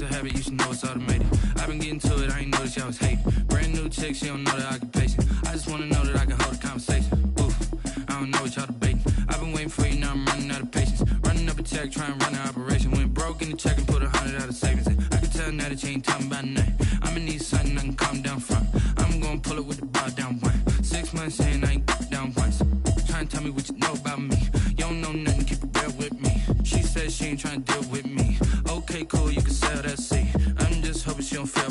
it's a habit, you should know it's automated. I've been getting to it, I ain't noticed y'all was hating. Brand new chick, she don't know the occupation. I just wanna know that I can hold a conversation. Oof, I don't know what y'all debating. I've been waiting for you, now I'm running out of patience. Running up a check, trying to run an operation. Went broke in the check and put 100 out of savings in. I can tell now that you ain't talking about nothing. I'ma need something I can calm down from. I'm gonna pull it with the bar down one. 6 months saying I ain't down once. Trying to tell me what you know about me. You don't know nothing, keep it real with me. She said she ain't trying to deal with me. Okay, cool, you can sell that seat. I'm just hoping she don't fail.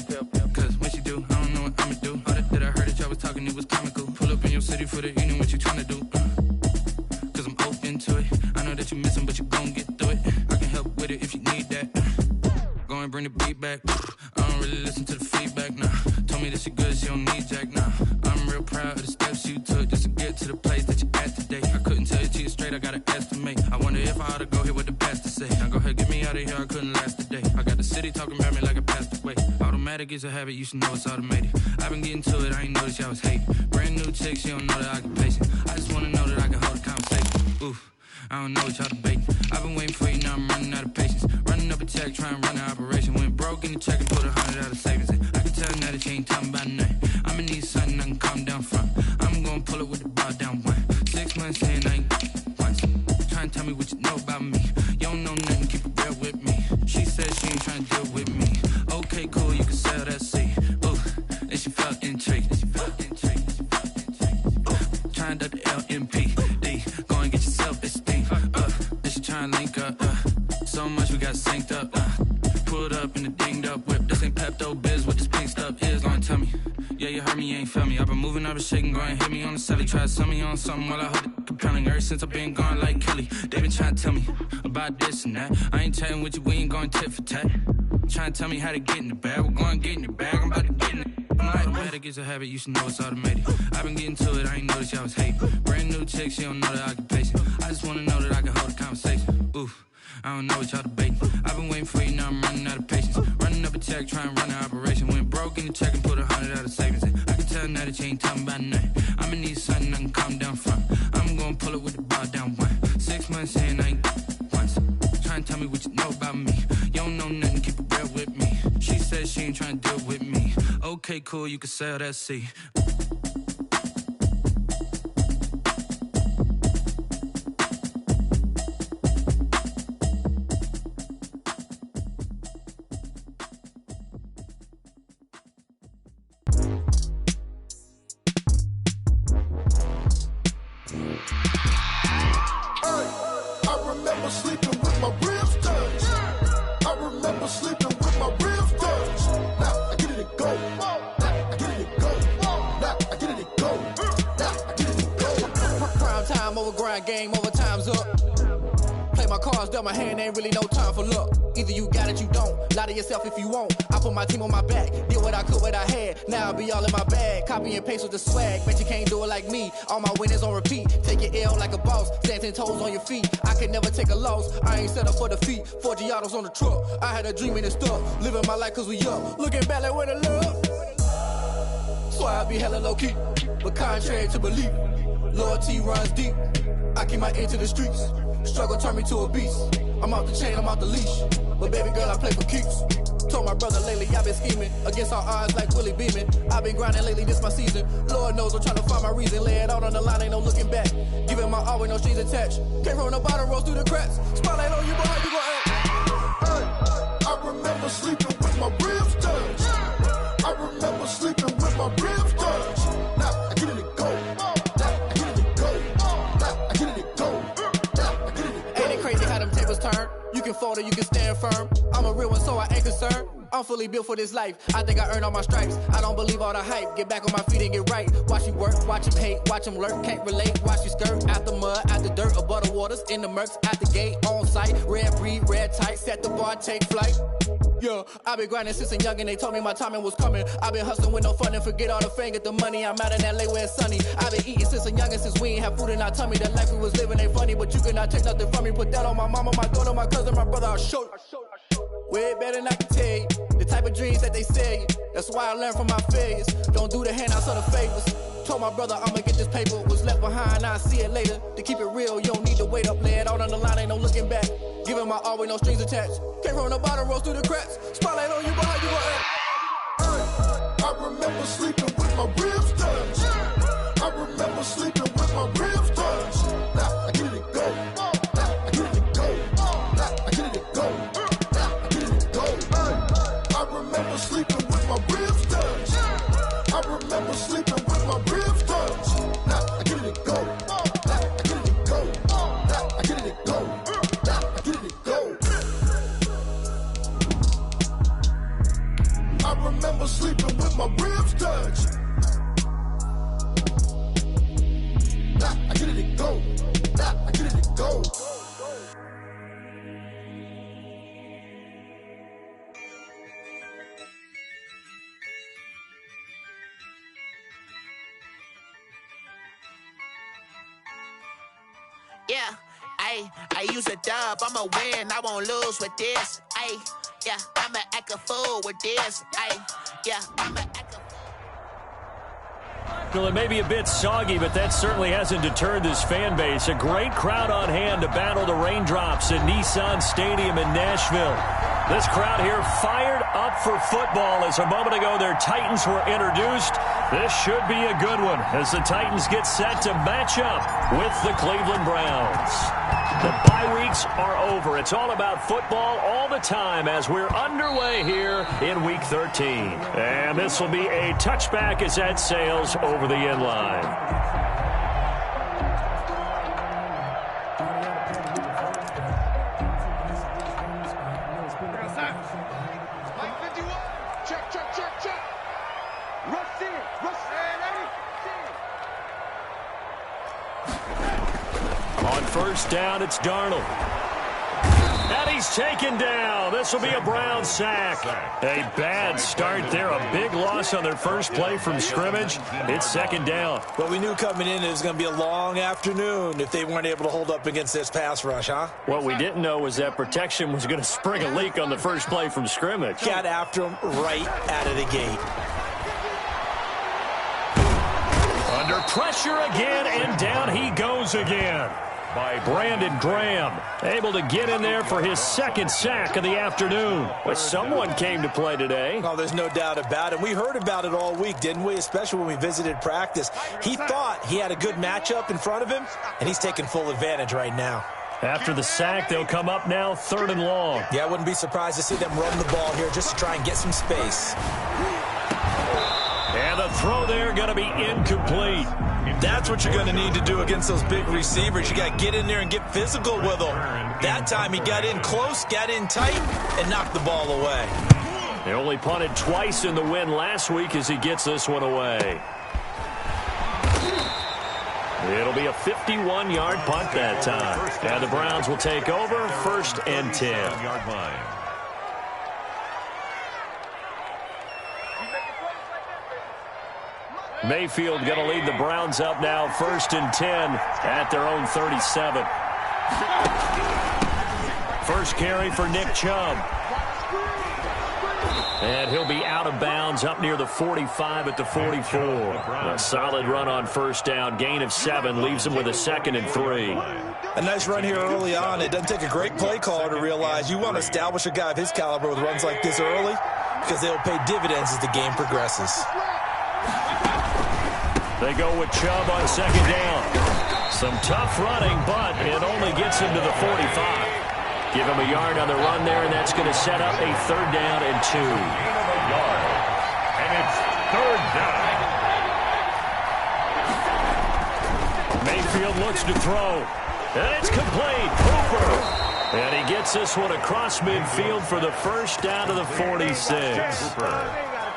Cause when she do, I don't know what I'ma do. All that I heard that y'all was talking, it was comical. Pull up in your city for the evening, what you trying to do? Cause I'm open to it. I know that you missing, but you gon' get through it. I can help with it if you need that. Go and bring the beat back. I don't really listen to the feedback, nah. Told me that she good, she don't need jack, nah. I'm real proud of the steps you took just to get to the place that you at today. I couldn't tell you to you straight, I gotta estimate. I wonder if I ought to go here with the pastor say. Now go ahead, get me out of here, I couldn't last today. I got the city talking about me like I passed away. Automatic is a habit, you should know it's automated. I've been getting to it, I ain't noticed y'all was hating. Brand new chick, she don't know the occupation. I just wanna know that I can hold a conversation. Oof, I don't know what y'all debating. I've been waiting for you, now I'm running out of patience. Running up a check, trying to run an operation. Went broke in the check and put 100 out of savings in. I can tell now that you ain't talking about nothing. I'ma need something I can calm down from. I'm gonna pull it with the bar down one. 6 months saying I ain't once. Trying to tell me what you know about me. You don't know nothing, keep it real with me. She said she ain't trying to deal with me. Okay, cool, you can sell that seat. Ooh, and she felt intrigued. Trying to the LMPD. Go and get yourself esteem. And she trying to link up. So much we got synced up. Pulled up in the dinged up whip. This ain't Pepto Biz, what this pink stuff is. Long tell me. Yeah, you heard me, you ain't felt me. I've been moving, I've been shaking, go and hit me on the celly. Try to sell me on something while I hold it compelling. Ever since I've been gone like Kelly, they been trying to tell me about this and that. I ain't chatting with you, we ain't going tit for tat. Trying to tell me how to get in the bag. We're going to get in the bag, I'm about to get in it. Automatic is a habit, you should know it's automated. I've been getting to it, I ain't noticed y'all was hating. Brand new chick, she don't know the occupation. I just wanna know that I can hold a conversation. Oof, I don't know what y'all debating. I've been waiting for you, now I'm running out of patience. Running up a check, trying to run an operation. Went broke in the check and put 100 out of savings in. I can tell now that you ain't talking about nothing. I'ma need something I can calm down from. I'm gonna pull it with the bar down one. 6 months saying I ain't once. Trying to tell me what you know about me. You don't know nothing, keep it real with me. She said she ain't trying to deal with me. Okay, cool, you can sell that seat. Game over, time's up. Play my cards, dealt my hand, ain't really no time for luck. Either you got it, you don't. Lie to yourself if you won't. I put my team on my back, did what I could, what I had. Now I'll be all in my bag. Copy and paste with the swag. Bet you can't do it like me. All my winners on repeat. Take your L like a boss. Stand 10 toes on your feet. I can never take a loss. I ain't set up for defeat. 4 Giottos on the truck. I had a dream and it's stuck. Living my life cause we up. Looking back like where the love. So I be hella low key. But contrary to belief, loyalty runs deep. I keep my ear to the streets. Struggle turn me to a beast. I'm off the chain, I'm off the leash. But baby girl, I play for keeps. Told my brother lately, I've been scheming against all odds like Willie Beeman. I've been grinding lately, this my season. Lord knows I'm trying to find my reason. Lay it out on the line, ain't no looking back. Giving my all with no strings attached. Can't roll no bottom, rolls through the cracks. Spotlight on you, boy, how you gon' act? I remember sleeping with my ribs touched. I remember sleeping with my ribs touched. Now I get it to go. You can fold or you can stand firm. I'm a real one, so I ain't concerned. I'm fully built for this life. I think I earned all my stripes. I don't believe all the hype. Get back on my feet and get right. Watch you work, watch him hate, watch him lurk. Can't relate, watch you skirt. Out the mud, out the dirt, above the waters, in the murks, out the gate, on site. Red breed, red tight, set the bar, take flight. Yeah, I've been grinding since a young and they told me my timing was coming. I've been hustling with no fun and forget all the fame, get the money. I'm out in LA where it's sunny. I've been eating since a young and since we ain't have food in our tummy. The life we was living ain't funny, but you cannot take nothing from me. Put that on my mama, my daughter, my cousin, my brother, I'll show you. Way better than I can tell you. The type of dreams that they sell you. That's why I learned from my failures. Don't do the handouts or the favors. Told my brother I'ma get this paper. Was left behind, I'll see it later. To keep it real, you don't need to wait up. Lay it out on the line, ain't no looking back. Giving my all with no strings attached. Came from the bottom, rose through the cracks. Spotlight on you, boy, how you gon' act? I remember sleeping with my ribs touched. I remember sleeping with my ribs touched. Now I get it go. Now I get it go. Now I get it go. Now I get it go. I remember sleeping with my ribs touched. I remember sleeping with my ribs touched. Now I get it go. Now I get it go. Now I get it go. Now I get it go. I remember sleeping with my ribs touched. Nah, I get it go. Nah, I get it go. Yeah, I use a dub, I'ma win, I won't lose with this. Yeah, I'ma act a fool with this. Yeah, I'ma act a fool. Well, it may be a bit soggy, but that certainly hasn't deterred this fan base. A great crowd on hand to battle the raindrops at Nissan Stadium in Nashville. This crowd here fired up for football as a moment ago their Titans were introduced. This should be a good one as the Titans get set to match up with the Cleveland Browns. The bye weeks are over. It's all about football all the time as we're underway here in Week 13. And this will be a touchback as that sails over the end line. First down, it's Darnold. And he's taken down. This will be a Brown sack. A bad start there. A big loss on their first play from scrimmage. It's second down. Well, we knew coming in it was going to be a long afternoon if they weren't able to hold up against this pass rush, huh? What we didn't know was that protection was going to spring a leak on the first play from scrimmage. Got after him right out of the gate. Under pressure again, and down he goes again. By Brandon Graham, able to get in there for his second sack of the afternoon. But someone came to play today. Oh, there's no doubt about it. We heard about it all week, didn't we? Especially when we visited practice. He thought he had a good matchup in front of him, and he's taking full advantage right now. After the sack, they'll come up now 3rd and long. Yeah, I wouldn't be surprised to see them run the ball here just to try and get some space. And the throw there going to be incomplete. That's what you're going to need to do against those big receivers. You got to get in there and get physical with them. That time he got in close, got in tight, and knocked the ball away. They only punted twice in the win last week as he gets this one away. It'll be a 51-yard punt that time. And the Browns will take over 1st and 10. Mayfield going to lead the Browns up now 1st and 10 at their own 37. First carry for Nick Chubb. And he'll be out of bounds up near the 45 at the 44. A solid run on first down. Gain of 7 leaves him with a 2nd and 3. A nice run here early on. It doesn't take a great play caller to realize you want to establish a guy of his caliber with runs like this early because they'll pay dividends as the game progresses. They go with Chubb on 2nd down. Some tough running, but it only gets him to the 45. Give him a yard on the run there, and that's going to set up a 3rd down and 2. And it's 3rd down. Mayfield looks to throw. And it's complete. Hooper. And he gets this one across midfield for the first down to the 46.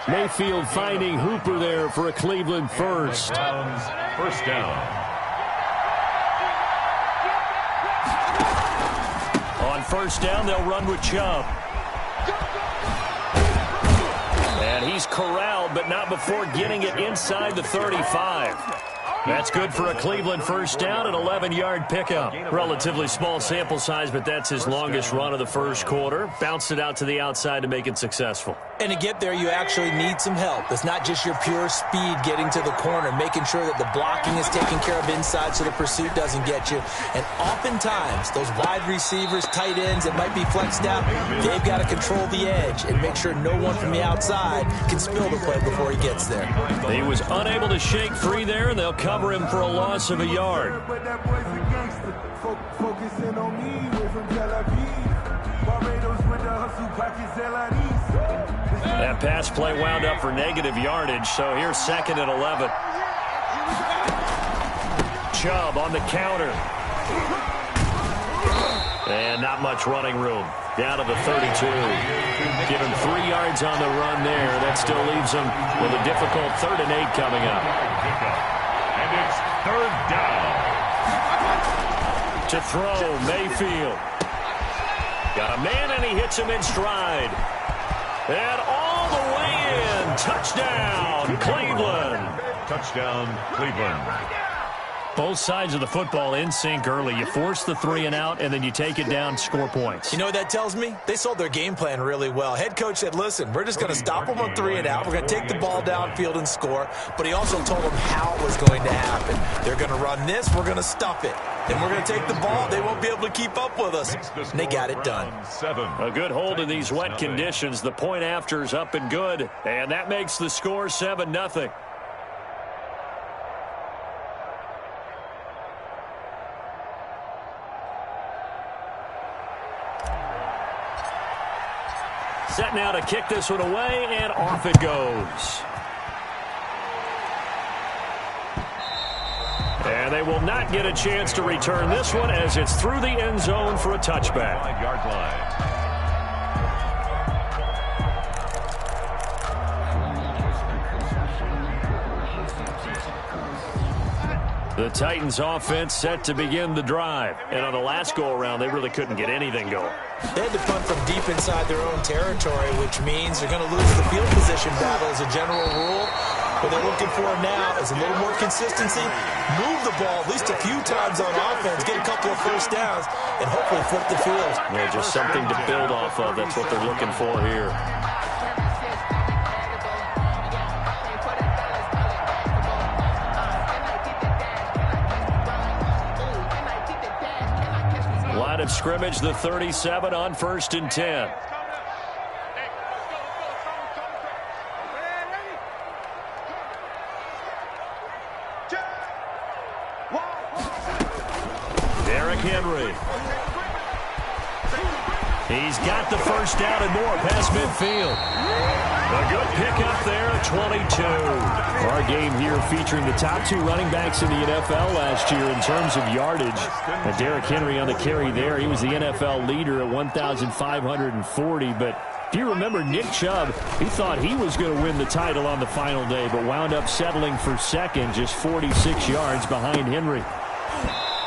Mayfield finding Hooper there for a Cleveland first. First down. On first down, they'll run with Chubb. And he's corralled, but not before getting it inside the 35. That's good for a Cleveland first down, an 11-yard pickup. Relatively small sample size, but that's his longest run of the first quarter. Bounced it out to the outside to make it successful. And to get there, you actually need some help. It's not just your pure speed getting to the corner, making sure that the blocking is taken care of inside so the pursuit doesn't get you. And oftentimes, those wide receivers, tight ends that might be flexed out, they've got to control the edge and make sure no one from the outside can spill the play before he gets there. He was unable to shake free there, and they'll cover him for a loss of a yard. That pass play wound up for negative yardage, so here's 2nd and 11. Chubb on the counter. And not much running room. Down to the 32. Give him 3 yards on the run there. That still leaves him with a difficult 3rd and 8 coming up. And it's 3rd down. To throw, Mayfield. Got a man, and he hits him in stride. And all the way in. Touchdown, Cleveland. Touchdown, Cleveland. Both sides of the football in sync early. You force the 3 and out, and then you take it down, score points. You know what that tells me? They sold their game plan really well. Head coach said, listen, we're just going to stop them on 3 and out. We're going to take the ball downfield and score. But he also told them how it was going to happen. They're going to run this. We're going to stuff it. Then we're going to take the ball. They won't be able to keep up with us. And they got it done. A good hold in these wet conditions. The point after is up and good. And that makes the score 7-0. Set now to kick this one away, and off it goes. And they will not get a chance to return this one as it's through the end zone for a touchback. 5-yard line. The Titans offense set to begin the drive. And on the last go-around, they really couldn't get anything going. They had to punt from deep inside their own territory, which means they're going to lose the field position battle as a general rule. What they're looking for now is a little more consistency, move the ball at least a few times on offense, get a couple of first downs, and hopefully flip the field. Yeah, just something to build off of. That's what they're looking for here. Line of scrimmage, the 37 on 1st and 10. Henry. He's got the first down and more past midfield. A good pickup there at 22. Our game here featuring the top 2 running backs in the NFL last year in terms of yardage. And Derrick Henry on the carry there. He was the NFL leader at 1,540. But if you remember, Nick Chubb, he thought he was going to win the title on the final day, but wound up settling for second, just 46 yards behind Henry.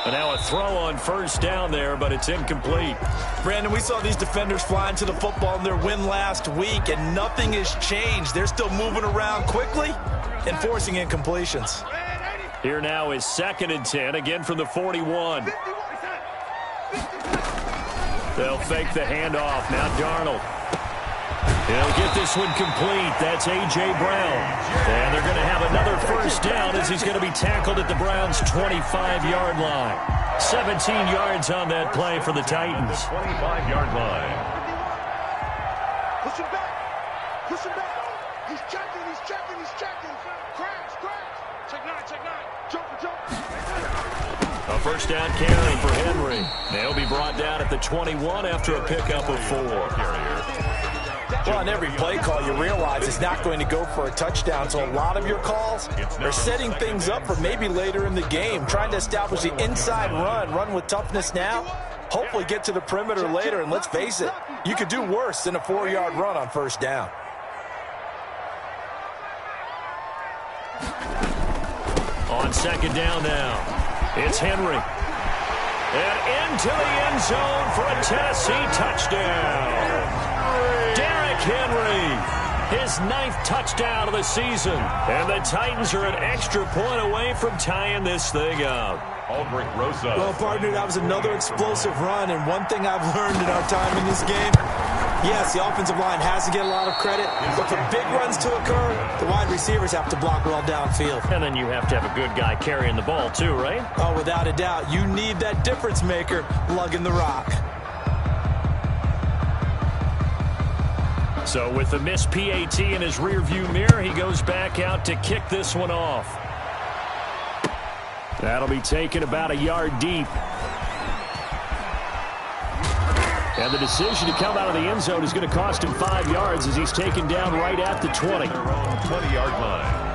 And now a throw on first down there, but it's incomplete. Brandon, we saw these defenders flying to the football in their win last week, and nothing has changed. They're still moving around quickly and forcing incompletions. Here now is 2nd and 10, again from the 41. They'll fake the handoff. Now Darnold. He'll get this one complete. That's A.J. Brown. And they're going to have another first down as he's going to be tackled at the Browns' 25-yard line. 17 yards on that play for the Titans. 25-yard line. Push him back. Push him back. He's checking. He's checking. He's checking. Crash. Check 9. Jump. A first down carry for Henry. They'll be brought down at the 21 after a pickup of 4. Well, on every play call, you realize it's not going to go for a touchdown. So a lot of your calls are setting things up for maybe later in the game, trying to establish the inside run with toughness now, hopefully get to the perimeter later. And let's face it, you could do worse than a 4-yard run on first down. On 2nd down now, it's Henry. And into the end zone for a Tennessee touchdown. Henry His 9th touchdown of the season. And the Titans are an extra point away from tying this thing up. Aldrich Rosa. Well, partner, that was another explosive run. And one thing I've learned in our time in this game, yes, the offensive line has to get a lot of credit. But for big runs to occur, the wide receivers have to block well downfield. And then you have to have a good guy carrying the ball too, right? Oh, without a doubt. You need that difference maker lugging the rock. So with the missed PAT in his rearview mirror, he goes back out to kick this one off. That'll be taken about a yard deep. And the decision to come out of the end zone is going to cost him 5 yards as he's taken down right at the 20. Their own 20-yard line.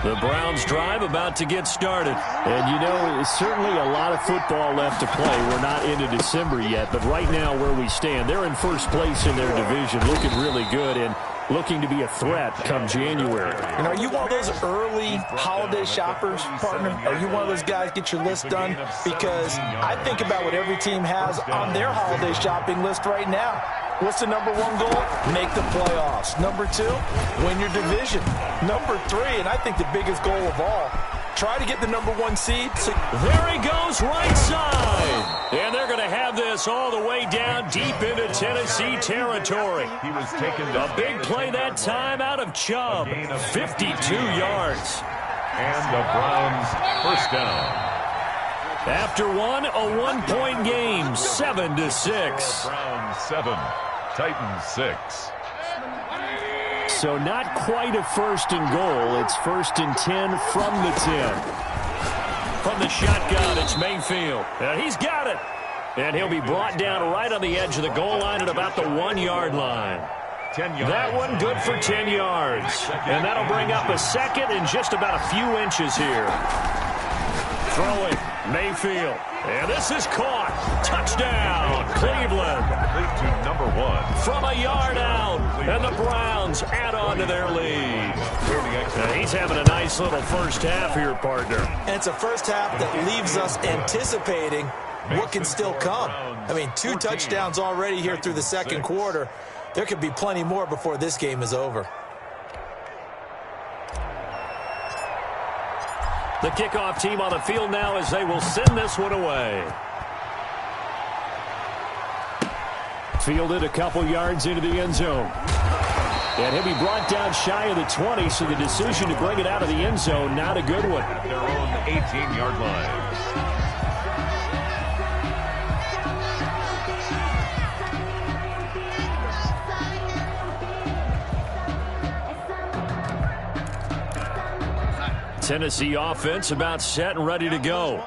The Browns drive about to get started. And, you know, certainly a lot of football left to play. We're not into December yet, but right now where we stand, they're in first place in their division, looking really good and looking to be a threat come January. And are you one of those early holiday shoppers, partner? Are you one of those guys get your list done? Because I think about what every team has on their holiday shopping list right now. What's the number 1 goal? Make the playoffs. Number 2, win your division. Number 3, and I think the biggest goal of all, try to get the number 1 seed. There he goes, right side. And they're going to have this all the way down deep into Tennessee territory. He was taken A big play that time out of Chubb. 52 yards. And the Browns first down. After one, a 1-point game, 7-6. Browns 7, Titans 6. So not quite a first and goal. It's 1st and 10 from the 10. From the shotgun, it's Mayfield. And he's got it. And he'll be brought down right on the edge of the goal line at about the 1-yard line. 10 yards. That one good for 10 yards. And that'll bring up a second and just about a few inches here. Throwing, Mayfield. And this is caught. Touchdown, Cleveland. Complete to number 1. From a yard out. And the Browns add on to their lead. Now he's having a nice little first half here, partner. And it's a first half that leaves us anticipating what can still come. I mean, 2 touchdowns already here through the second quarter. There could be plenty more before this game is over. The kickoff team on the field now as they will send this one away. Fielded a couple yards into the end zone. And he'll be brought down shy of the 20, so the decision to bring it out of the end zone, not a good one. Their own 18-yard line. Tennessee offense about set and ready to go.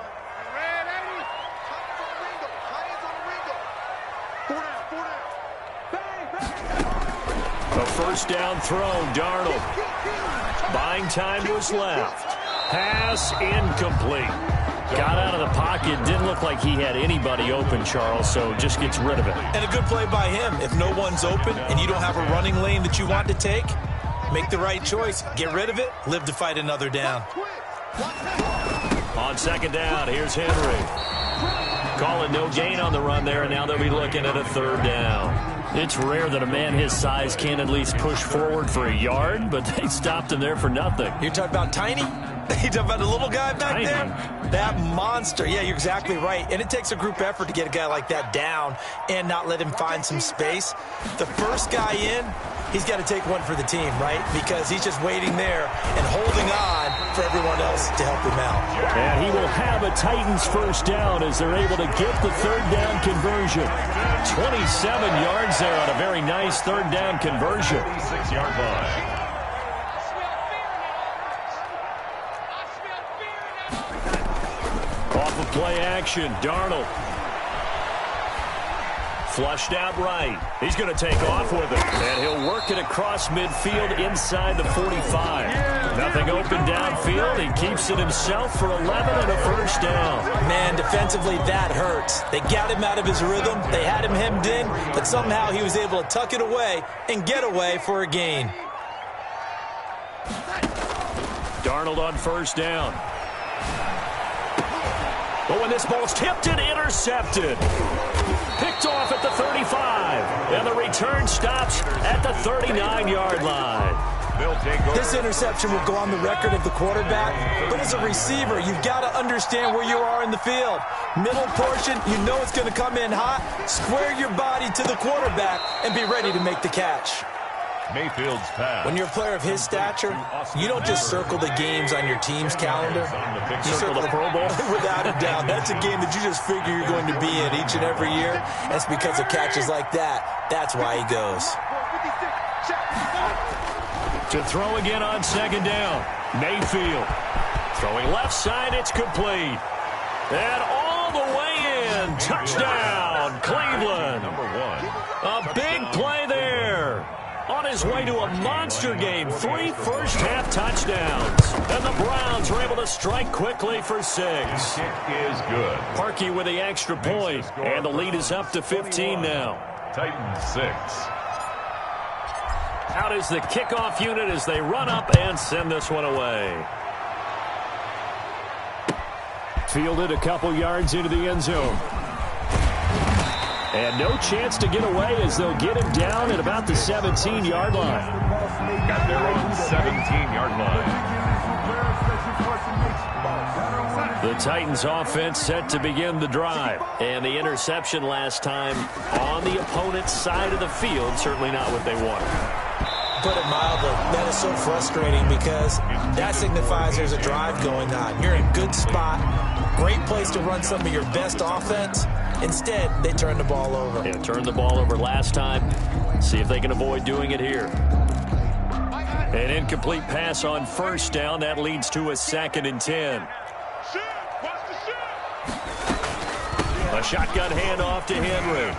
A first down throw, Darnold. Buying time was left. Pass incomplete. Got out of the pocket. Didn't look like he had anybody open, Charles, so just gets rid of it. And a good play by him. If no one's open and you don't have a running lane that you want to take, make the right choice. Get rid of it. Live to fight another down. On second down, here's Henry. Calling no gain on the run there, and now they'll be looking at a 3rd down. It's rare that a man his size can at least push forward for a yard, but they stopped him there for nothing. You're talking about Tiny? You talking about the little guy back there? That monster. Yeah, you're exactly right. And it takes a group effort to get a guy like that down and not let him find some space. The first guy in, he's got to take one for the team, right? Because he's just waiting there and holding on for everyone else to help him out. And he will have a Titans first down as they're able to get the 3rd down conversion. 27 yards there on a very nice 3rd down conversion. 36-yard line. Off of play action, Darnold. Flushed out right. He's going to take off with it. And he'll work it across midfield inside the 45. Nothing open downfield. He keeps it himself for 11 and a first down. Man, defensively, that hurts. They got him out of his rhythm. They had him hemmed in, but somehow he was able to tuck it away and get away for a gain. Darnold on first down. But when this ball's tipped and intercepted. Picked off at the 35. And the return stops at the 39-yard line. This interception will go on the record of the quarterback, but as a receiver, you've got to understand where you are in the field. Middle portion, you know it's going to come in hot. Square your body to the quarterback and be ready to make the catch. Mayfield's pass. When you're a player of his stature, you don't just circle the games on your team's calendar. You circle the Pro Bowl? Without a doubt. That's a game that you just figure you're going to be in each and every year. And it's because of catches like that. That's why he goes. To throw again on second down. Mayfield. Throwing left side, it's complete. And all the way in. Touchdown, Cleveland. A big play there. On his way to a monster game. 3 first-half touchdowns. And the Browns were able to strike quickly for 6. Kick is good. Parkey with the extra point. And the lead is up to 15 now. Titans 6. Out is the kickoff unit as they run up and send this one away. Fielded a couple yards into the end zone. And no chance to get away as they'll get him down at about the 17-yard line. Got there on the 17-yard line. The Titans offense set to begin the drive. And the interception last time on the opponent's side of the field. Certainly not what they wanted. Put it mildly, that is so frustrating because that signifies there's a drive going on. You're in a good spot, great place to run some of your best offense. Instead, they turn the ball over. Yeah, turned the ball over last time. See if they can avoid doing it here. An incomplete pass on first down. That leads to a 2nd and 10. A shotgun handoff to Henry.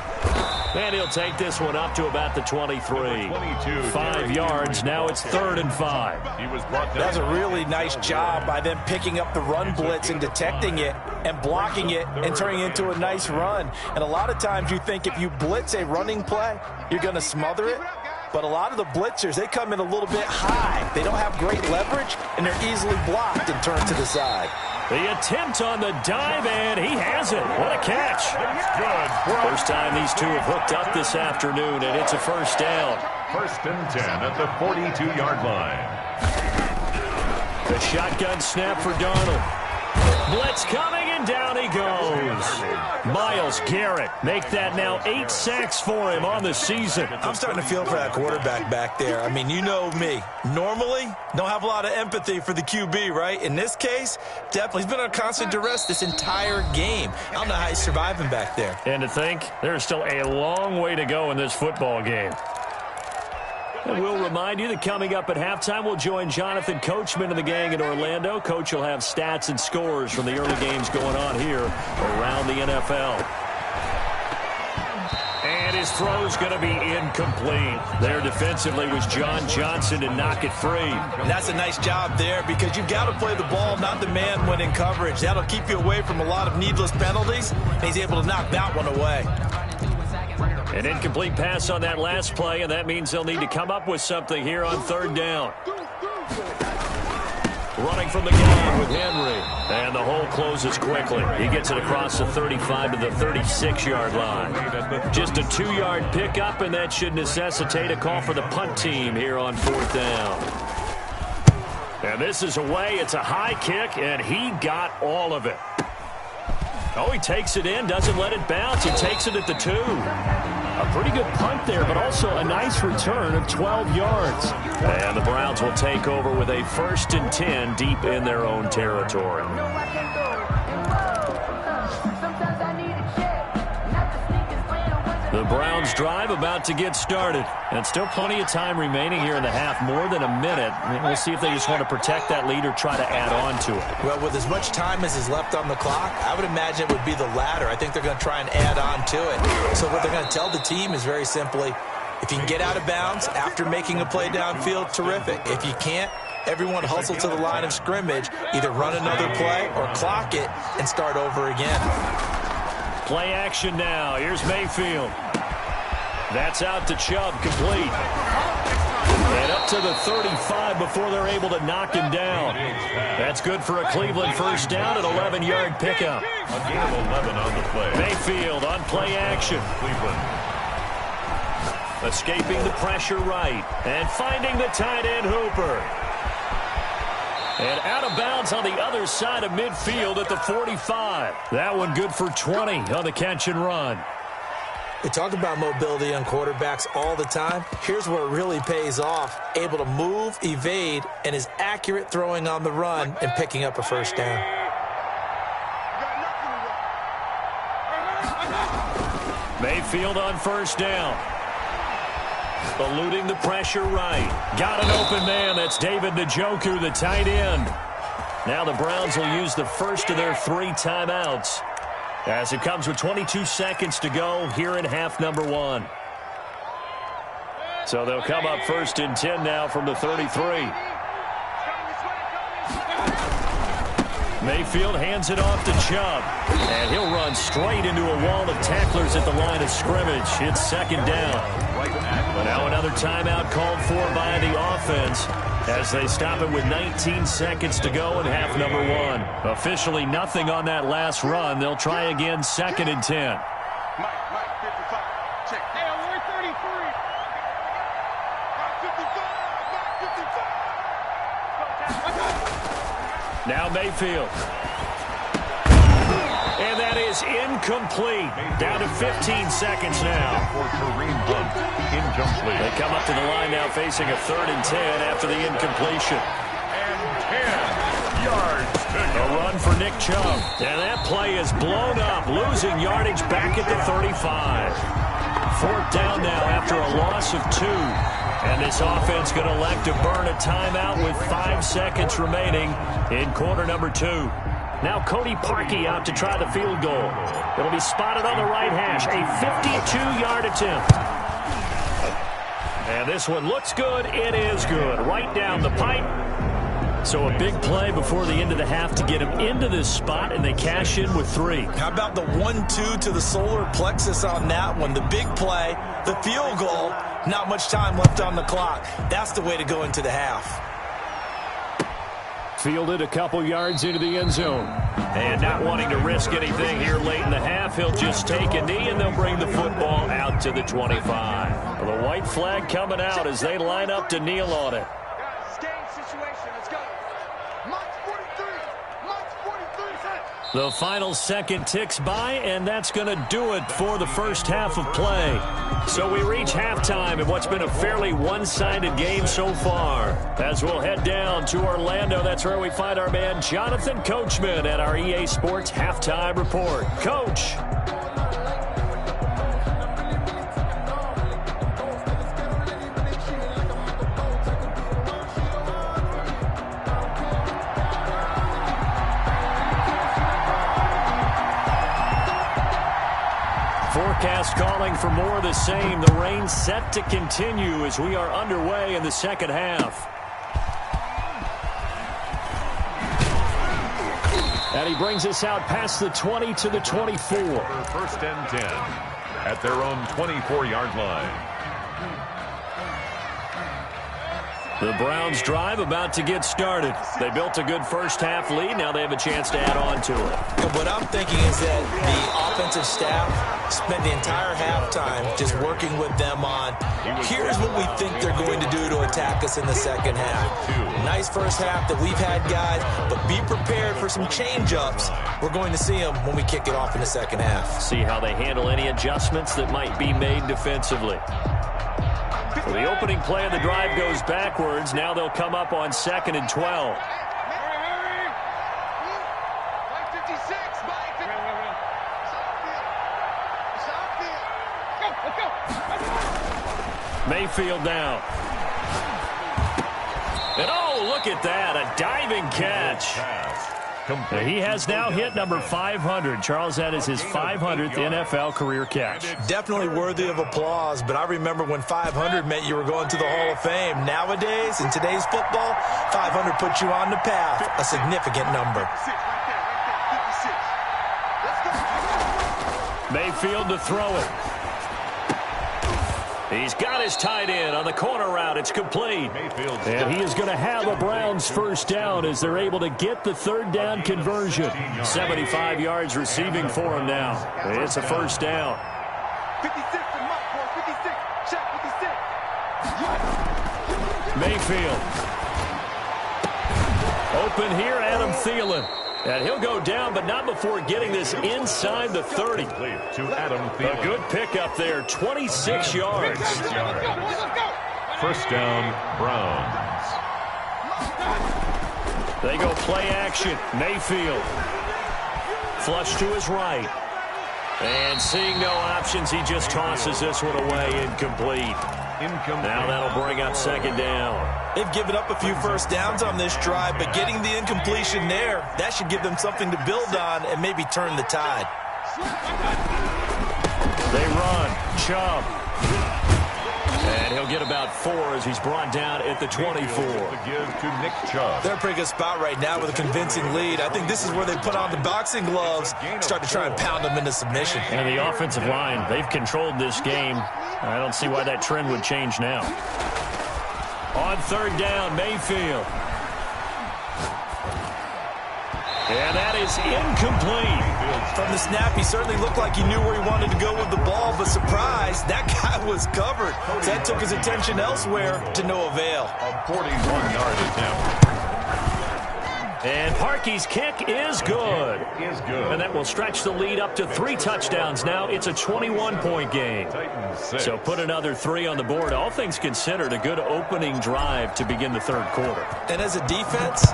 And he'll take this one up to about the 23. 5 yards. Now it's 3rd and 5. That's a really nice job by them picking up the run blitz and detecting it and blocking it and turning it into a nice run. And a lot of times you think if you blitz a running play, you're going to smother it. But a lot of the blitzers, they come in a little bit high. They don't have great leverage, and they're easily blocked and turned to the side. The attempt on the dive, and he has it. What a catch. Good. First time these two have hooked up this afternoon, and it's a first down. 1st and 10 at the 42-yard line. The shotgun snap for Darnold. Blitz coming, and down he goes. Myles Garrett make that now 8 sacks for him on the season. I'm starting to feel for that quarterback back there. I mean, you know me. Normally, don't have a lot of empathy for the QB, right? In this case, definitely. He's been under constant duress this entire game. I don't know how he's surviving back there. And to think, there's still a long way to go in this football game. And we'll remind you that coming up at halftime, we'll join Jonathan Coachman and the gang in Orlando. Coach will have stats and scores from the early games going on here around the NFL. And his throw's going to be incomplete. There defensively was John Johnson to knock it free. And that's a nice job there because you've got to play the ball, not the man when in coverage. That'll keep you away from a lot of needless penalties. And he's able to knock that one away. An incomplete pass on that last play, and that means they'll need to come up with something here on 3rd down. Running from the gun with Henry. And the hole closes quickly. He gets it across the 35 to the 36-yard line. Just a 2-yard pickup, and that should necessitate a call for the punt team here on 4th down. And this is away. It's a high kick, and he got all of it. Oh, he takes it in, doesn't let it bounce. He takes it at the 2. A pretty good punt there, but also a nice return of 12 yards. And the Browns will take over with a 1st and 10 deep in their own territory. The Browns drive about to get started. And still plenty of time remaining here in the half, more than a minute. And we'll see if they just want to protect that lead or try to add on to it. Well, with as much time as is left on the clock, I would imagine it would be the latter. I think they're going to try and add on to it. So what they're going to tell the team is very simply, if you can get out of bounds after making a play downfield, terrific. If you can't, everyone hustle to the line of scrimmage, either run another play or clock it and start over again. Play action now. Here's Mayfield. That's out to Chubb, complete. And up to the 35 before they're able to knock him down. That's good for a Cleveland first down, an 11-yard pickup. A gain of 11 on the play. Mayfield on play action. Cleveland. Escaping the pressure right. And finding the tight end Hooper. And out of bounds on the other side of midfield at the 45. That one good for 20 on the catch and run. We talk about mobility on quarterbacks all the time. Here's where it really pays off. Able to move, evade, and is accurate throwing on the run and picking up a first down. Mayfield on first down. Eluding the pressure right. Got an open man. That's David Njoku, the tight end. Now the Browns will use the first of their 3 timeouts, as it comes with 22 seconds to go here in half number 1. So they'll come up first and 10 now from the 33. Mayfield hands it off to Chubb. And he'll run straight into a wall of tacklers at the line of scrimmage. It's second down. Now another timeout called for by the offense, as they stop it with 19 seconds to go in half number 1. Officially nothing on that last run. They'll try again second and 10. Now Mayfield. And that is incomplete. Down to 15 seconds now. They come up to the line now facing a 3rd and 10 after the incompletion. And 10 yards to A run for Nick Chubb. And that play is blown up, losing yardage back at the 35. 4th down now after a loss of 2. And this offense going to elect to burn a timeout with 5 seconds remaining in quarter number 2. Now Cody Parkey out to try the field goal. It'll be spotted on the right hash. A 52-yard attempt. And this one looks good. It is good. Right down the pipe. So a big play before the end of the half to get him into this spot, and they cash in with 3. How about the 1-2 to the solar plexus on that one? The big play, the field goal, not much time left on the clock. That's the way to go into the half. Fielded a couple yards into the end zone. And not wanting to risk anything here late in the half, he'll just take a knee, and they'll bring the football out to the 25. The white flag coming out as they line up to kneel on it. The final second ticks by, and that's going to do it for the first half of play. So we reach halftime in what's been a fairly one-sided game so far. As we'll head down to Orlando, that's where we find our man Jonathan Coachman at our EA Sports Halftime Report. Coach. Forecast calling for more of the same. The rain set to continue as we are underway in the second half. And he brings us out past the 20 to the 24. First and 10 at their own 24-yard line. The Browns drive about to get started. They built a good first half lead. Now they have a chance to add on to it. And what I'm thinking is that the offensive staff spent the entire halftime just working with them on, here's what we think they're going to do to attack us in the second half. Nice first half that we've had, guys, but be prepared for some change-ups. We're going to see them when we kick it off in the second half. See how they handle any adjustments that might be made defensively. Well, the opening play of the drive goes backwards. Now they'll come up on 2nd and 12. Mayfield now. And oh, look at that, a diving catch. And he has now hit number 500. Charles, that is his 500th NFL career catch. Definitely worthy of applause, but I remember when 500 meant you were going to the Hall of Fame. Nowadays, in today's football, 500 puts you on the path, a significant number. Mayfield to throw it. He's got his tight end on the corner route. It's complete. And he is going to have a Browns first down as they're able to get the third down conversion. 75 yards receiving for him now. It's a first down. 56 and Mike, 56. Check 56. Mayfield. Open here, Adam Thielen. And he'll go down, but not before getting this inside the 30. To Adam Thielen. A good pickup there, 26 yards. First down, Browns. They go play action. Mayfield. Flush to his right. And seeing no options, he just tosses this one away, incomplete. Now that'll bring up second down. They've given up a few first downs on this drive, but getting the incompletion there, that should give them something to build on and maybe turn the tide. They run. Chubb. And he'll get about 4 as he's brought down at the 24. Give to Nick Chubb. They're in a pretty good spot right now with a convincing lead. I think this is where they put on the boxing gloves, start to try and pound them into submission. And the offensive line, they've controlled this game. I don't see why that trend would change now. On third down, Mayfield. And that is incomplete. From the snap, he certainly looked like he knew where he wanted to go with the ball, but surprise, that guy was covered. So that took his attention elsewhere to no avail. A 41-yard attempt. And Parkey's kick is good. And that will stretch the lead up to 3 touchdowns now. It's a 21-point game. So put another 3 on the board. All things considered, a good opening drive to begin the third quarter. And as a defense,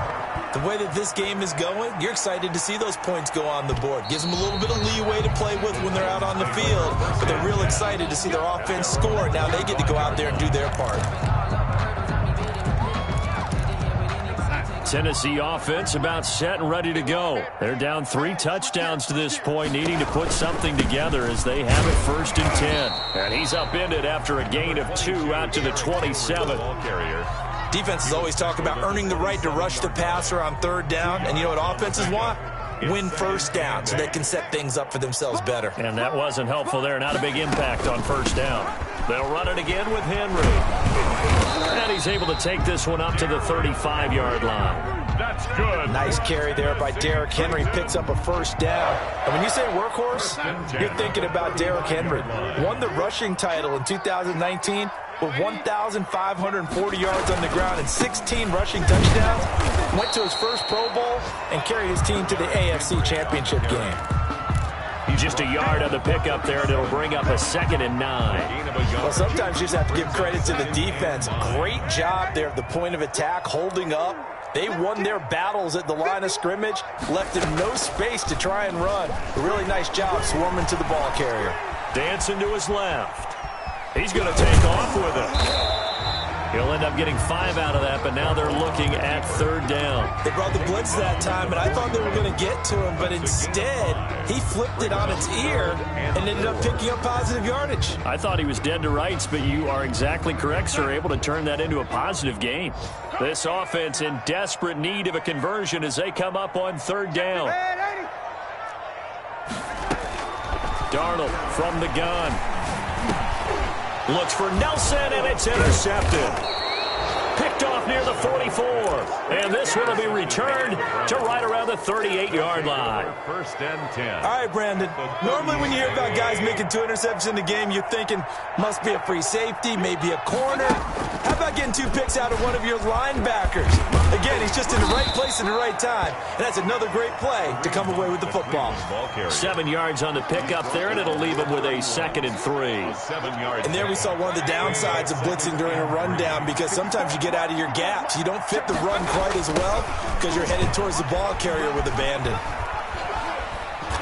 the way that this game is going, you're excited to see those points go on the board. Gives them a little bit of leeway to play with when they're out on the field, but they're real excited to see their offense score. Now they get to go out there and do their part. Tennessee offense about set and ready to go. They're down 3 touchdowns to this point, needing to put something together as they have it 1st and 10. And he's upended after a gain of 2 out to the 27. Defenses always talk about earning the right to rush the passer on third down. And you know what offenses want? Win first down so they can set things up for themselves better. And that wasn't helpful there. Not a big impact on first down. They'll run it again with Henry. And he's able to take this one up to the 35-yard line. That's good. Nice carry there by Derrick Henry. Picks up a first down. And when you say workhorse, you're thinking about Derrick Henry. Won the rushing title in 2019 with 1,540 yards on the ground and 16 rushing touchdowns. Went to his first Pro Bowl and carried his team to the AFC Championship game. He's just a yard on the pickup there, and it'll bring up a 2nd and 9. Well, sometimes you just have to give credit to the defense. Great job there at the point of attack, holding up. They won their battles at the line of scrimmage, left him no space to try and run. A really nice job swarming to the ball carrier. Dancing to his left. He's going to take off with it. He'll end up getting 5 out of that, but now they're looking at third down. They brought the blitz that time, and I thought they were going to get to him, but instead, he flipped it on its ear and ended up picking up positive yardage. I thought he was dead to rights, but you are exactly correct, sir, able to turn that into a positive gain. This offense in desperate need of a conversion as they come up on third down. Darnold from the gun. Looks for Nelson, and it's intercepted. Picked off near the 44. And this one will be returned to right around the 38-yard line. 1st and 10. All right, Brandon. Normally when you hear about guys making 2 interceptions in the game, you're thinking must be a free safety, maybe a corner. How about getting 2 picks out of one of your linebackers? Again, he's just in the right place in the right time. And that's another great play to come away with the football. 7 yards on the pickup there, and it'll leave him with a 2nd and 3. 7 yards. And there we saw one of the downsides of blitzing during a rundown, because sometimes you get out of your gaps. You don't fit the run quite as well because you're headed towards the ball carrier with abandon.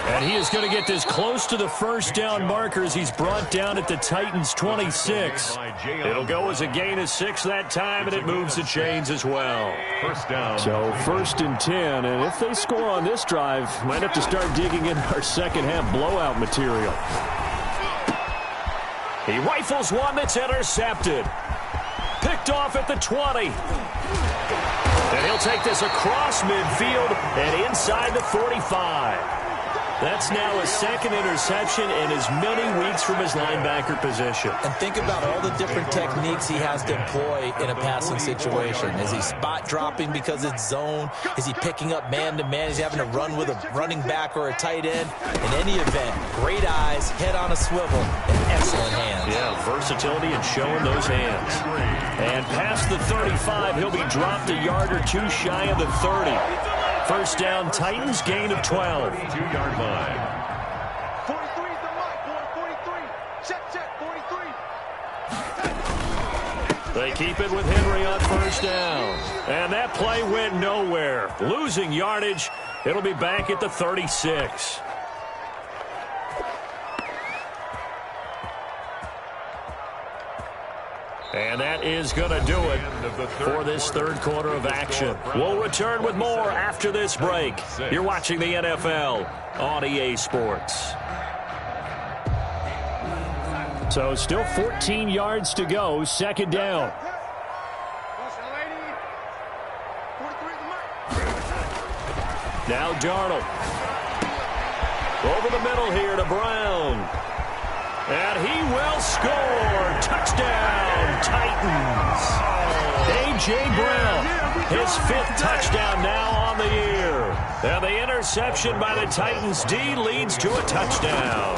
And he is going to get this close to the first down marker as he's brought down at the Titans' 26. It'll go as a gain of 6 that time, and it moves the chains as well. First down. So 1st and 10, and if they score on this drive, might have to start digging in our second-half blowout material. He rifles one that's intercepted. Picked off at the 20. And he'll take this across midfield and inside the 45. That's now his second interception in as many weeks from his linebacker position. And think about all the different techniques he has to employ in a passing situation. Is he spot dropping because it's zone? Is he picking up man-to-man? Is he having to run with a running back or a tight end? In any event, great eyes, head on a swivel, and excellent hands. Yeah, versatility and showing those hands. And past the 35, he'll be dropped a yard or two shy of the 30. First down, Titans, gain of 12. 2-yard line. 43 is the mark, boy. 43. Check, 43. They keep it with Henry on first down. And that play went nowhere. Losing yardage. It'll be back at the 36. And that is going to do it for this third quarter of action. We'll return with more after this break. You're watching the NFL on EA Sports. So still 14 yards to go, second down. Now Darnold. Over the middle here to Brown. And he will score. Touchdown, Titans. A.J. Brown, his 5th touchdown now on the year. And the interception by the Titans D leads to a touchdown.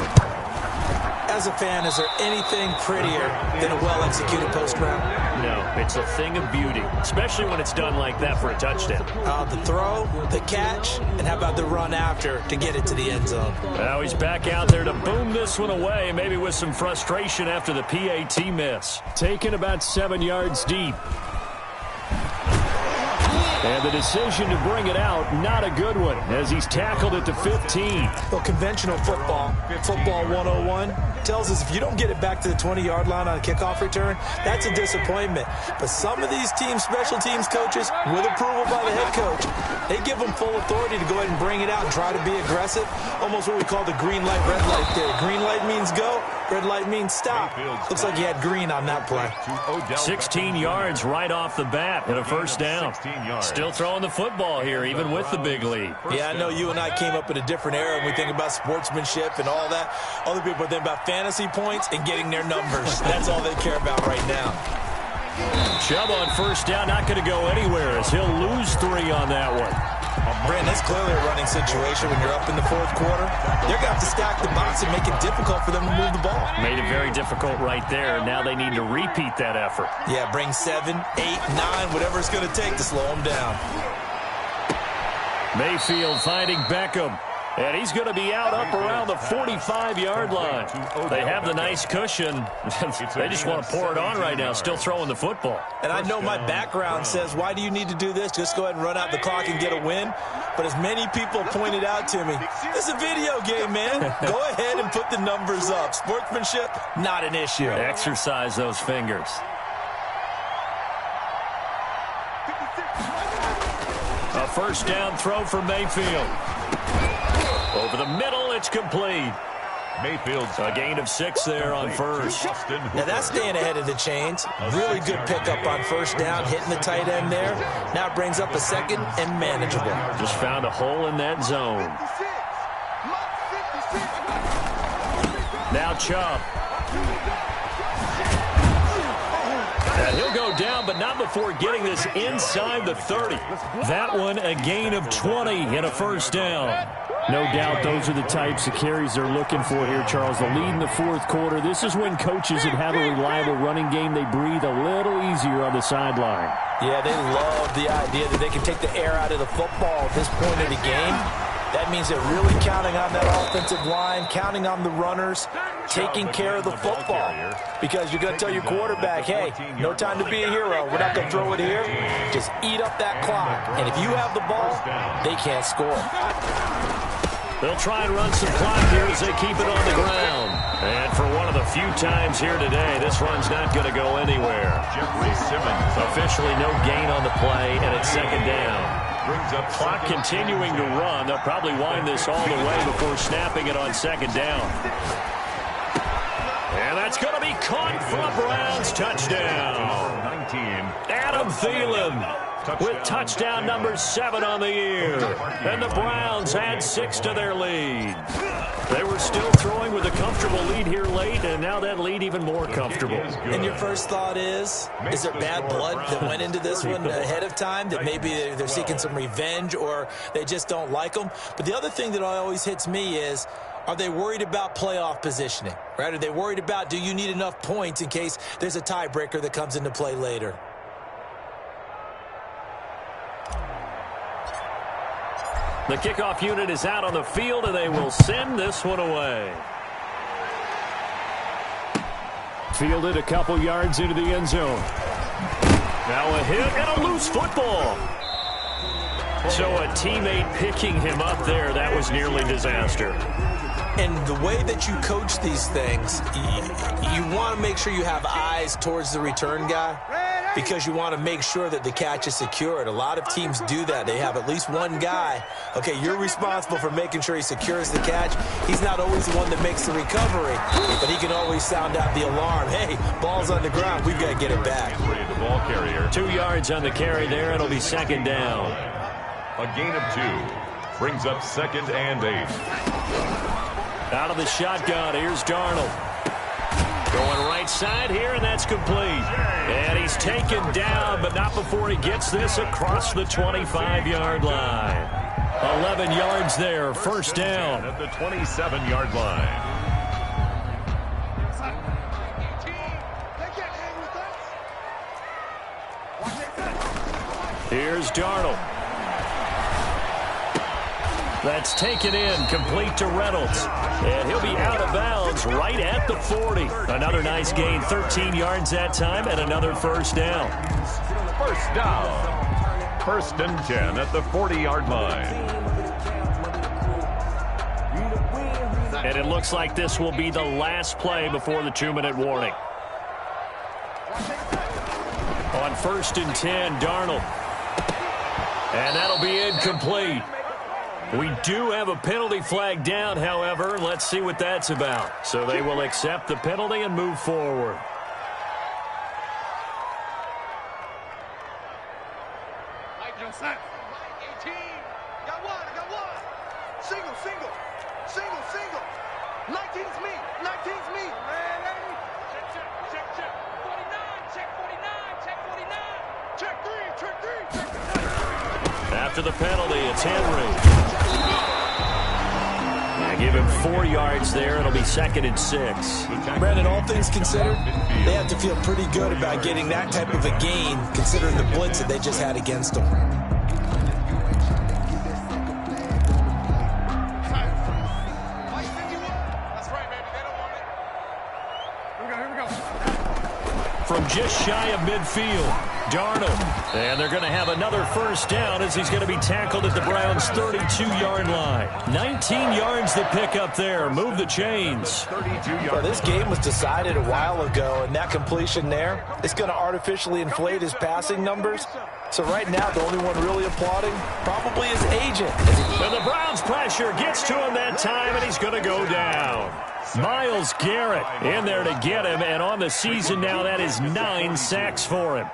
As a fan, is there anything prettier than a well-executed post route? No, it's a thing of beauty, especially when it's done like that for a touchdown. The throw, the catch, and how about the run after to get it to the end zone? Now he's back out there to boom this one away, maybe with some frustration after the PAT miss. Taken about 7 yards deep. And the decision to bring it out, not a good one, as he's tackled at the 15. Well, conventional football 101, tells us if you don't get it back to the 20-yard line on a kickoff return, that's a disappointment. But some of these teams, special teams coaches, with approval by the head coach, they give them full authority to go ahead and bring it out and try to be aggressive. Almost what we call the green light, red light theory. Green light means go, red light means stop. Looks like he had green on that play. 16 yards right off the bat and a first down. Still throwing the football here, even with the big lead. Yeah, I know you and I came up in a different era and we think about sportsmanship and all that. Other people think about fantasy points and getting their numbers. That's all they care about right now. Chubb on first down, not going to go anywhere as he'll lose 3 on that one. Brandon, that's clearly a running situation when you're up in the fourth quarter. They're going to have to stack the box and make it difficult for them to move the ball. Made it very difficult right there. Now they need to repeat that effort. Yeah, bring 7, 8, 9, whatever it's going to take to slow them down. Mayfield finding Beckham. And he's going to be out up around the 45-yard line. They have the nice cushion. They just want to pour it on right now, still throwing the football. And I know my background says, why do you need to do this? Just go ahead and run out the clock and get a win. But as many people pointed out to me, this is a video game, man. Go ahead and put the numbers up. Sportsmanship, not an issue. Exercise those fingers. A first down throw for Mayfield. Over the middle, it's complete. Mayfield's a gain of 6 there on first. Now that's staying ahead of the chains. Really good pickup on first down, hitting the tight end there. Now it brings up a second and manageable. Just found a hole in that zone. Now Chubb. And he'll go down, but not before getting this inside the 30. That one a gain of 20 and a first down. No doubt those are the types of carries they're looking for here, Charles. The lead in the fourth quarter. This is when coaches that have a reliable running game, they breathe a little easier on the sideline. Yeah, they love the idea that they can take the air out of the football at this point of the game. That means they're really counting on that offensive line, counting on the runners, taking care of the football. Because you're going to tell your quarterback, hey, no time to be a hero. We're not going to throw it here. Just eat up that clock. And if you have the ball, they can't score. They'll try and run some clock here as they keep it on the ground. And for one of the few times here today, this run's not going to go anywhere. Officially no gain on the play, and it's second down. Clock continuing to run. They'll probably wind this all the way before snapping it on second down. And that's going to be caught for a Browns touchdown. Adam Thielen with touchdown number 7 on the year. And the Browns add 6 to their lead. They were still throwing with a comfortable lead here late, and now that lead even more comfortable. And your first thought is there bad blood that went into this one ahead of time, that maybe they're seeking some revenge or they just don't like them? But the other thing that always hits me is, are they worried about playoff positioning, right? Are they worried about, do you need enough points in case there's a tiebreaker that comes into play later? The kickoff unit is out on the field, and they will send this one away. Fielded a couple yards into the end zone. Now a hit and a loose football. So a teammate picking him up there, that was nearly disaster. And the way that you coach these things, you want to make sure you have eyes towards the return guy, because you want to make sure that the catch is secured. A lot of teams do that. They have at least one guy. Okay, you're responsible for making sure he secures the catch. He's not always the one that makes the recovery, but he can always sound out the alarm. Hey, ball's on the ground. We've got to get it back. The ball carrier. 2 yards on the carry there. It'll be second down. A gain of 2 brings up 2nd and 8. Out of the shotgun, here's Darnold. Going right side here, and that's complete. And he's taken down, but not before he gets this across the 25-yard line. 11 yards there, first down. At the 27-yard line. Here's Darnold. That's taken in, complete to Reynolds. And he'll be out of bounds right at the 40. Another nice gain, 13 yards that time, and another first down. First down. 1st and 10 at the 40-yard line. And it looks like this will be the last play before the 2-minute warning. On 1st and 10, Darnold. And that'll be incomplete. We do have a penalty flag down, however. Let's see what that's about. So they will accept the penalty and move forward. Single. 19's me. 19's me. Check. 49. Check 49. Check 3. After the penalty, it's Henry. Give him 4 yards there. It'll be 2nd and 6. Brandon, all things considered, they have to feel pretty good about getting that type of a gain, considering the blitz that they just had against them. From just shy of midfield, Darnold. And they're going to have another first down as he's going to be tackled at the Browns' 32-yard line. 19 yards to pick up there. Move the chains. Well, this game was decided a while ago, and that completion there, it's going to artificially inflate his passing numbers. So right now, the only one really applauding probably his agent. And the Browns pressure gets to him that time, and he's going to go down. Myles Garrett in there to get him, and on the season now, that is 9 sacks for him.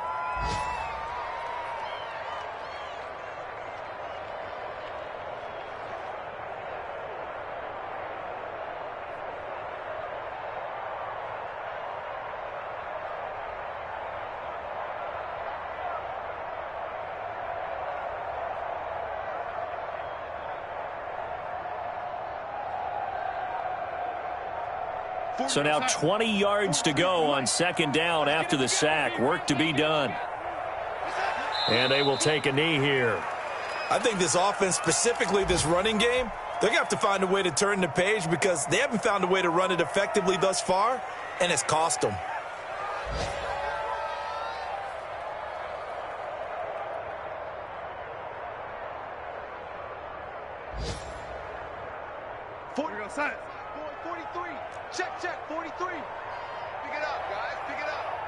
So now 20 yards to go on 2nd down after the sack. Work to be done. And they will take a knee here. I think this offense, specifically this running game, they're going to have to find a way to turn the page because they haven't found a way to run it effectively thus far, and it's cost them. Science. 43. Check. 43. Pick it up, guys. Pick it up.